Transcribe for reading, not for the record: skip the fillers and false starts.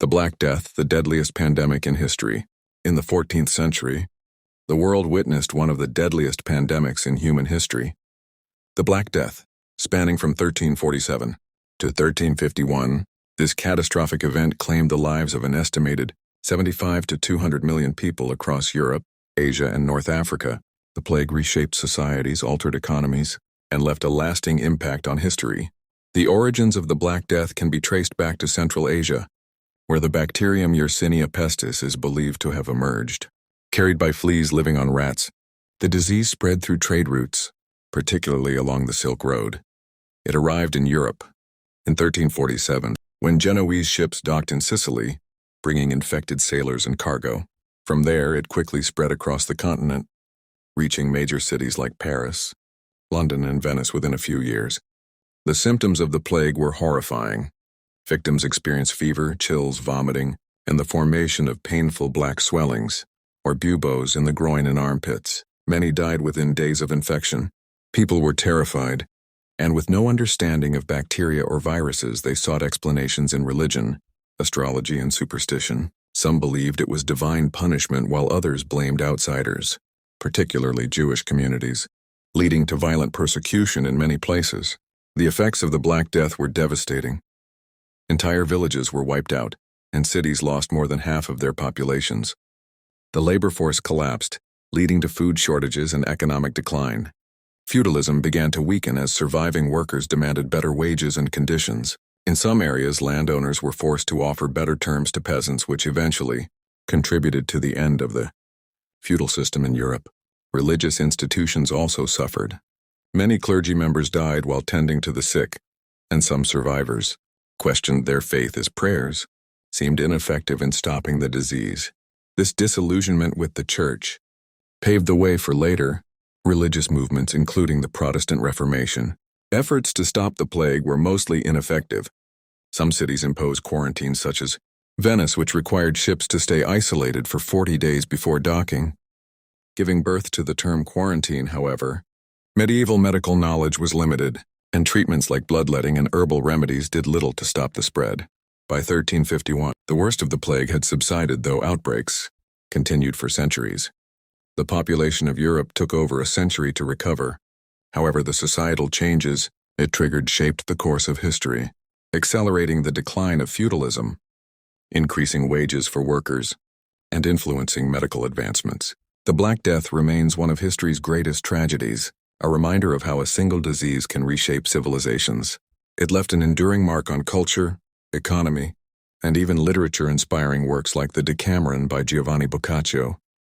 The Black Death, the deadliest pandemic in history. In the 14th century, the world witnessed one of the deadliest pandemics in human history. The Black Death, spanning from 1347 to 1351, this catastrophic event claimed the lives of an estimated 75 to 200 million people across Europe, Asia, and North Africa. The plague reshaped societies, altered economies, and left a lasting impact on history. The origins of the Black Death can be traced back to Central Asia, where the bacterium Yersinia pestis is believed to have emerged. Carried by fleas living on rats, the disease spread through trade routes, particularly along the Silk Road. It arrived in Europe in 1347, when Genoese ships docked in Sicily, bringing infected sailors and cargo. From there, it quickly spread across the continent, reaching major cities like Paris, London, and Venice within a few years. The symptoms of the plague were horrifying. Victims experienced fever, chills, vomiting, and the formation of painful black swellings, or buboes, in the groin and armpits. Many died within days of infection. People were terrified, and with no understanding of bacteria or viruses, they sought explanations in religion, astrology, and superstition. Some believed it was divine punishment, while others blamed outsiders, particularly Jewish communities, leading to violent persecution in many places. The effects of the Black Death were devastating. Entire villages were wiped out, and cities lost more than half of their populations. The labor force collapsed, leading to food shortages and economic decline. Feudalism began to weaken as surviving workers demanded better wages and conditions. In some areas, landowners were forced to offer better terms to peasants, which eventually contributed to the end of the feudal system in Europe. Religious institutions also suffered. Many clergy members died while tending to the sick, and some survivors questioned their faith as prayers seemed ineffective in stopping the disease. This disillusionment with the Church paved the way for later religious movements, including the Protestant Reformation. Efforts to stop the plague were mostly ineffective. Some cities imposed quarantines, such as Venice, which required ships to stay isolated for 40 days before docking. Giving birth to the term quarantine, however, medieval medical knowledge was limited, and treatments like bloodletting and herbal remedies did little to stop the spread. By 1351, the worst of the plague had subsided, though outbreaks continued for centuries. The population of Europe took over a century to recover. However, the societal changes it triggered shaped the course of history, accelerating the decline of feudalism, increasing wages for workers, and influencing medical advancements. The Black Death remains one of history's greatest tragedies, a reminder of how a single disease can reshape civilizations. It left an enduring mark on culture, economy, and even literature, inspiring works like the Decameron by Giovanni Boccaccio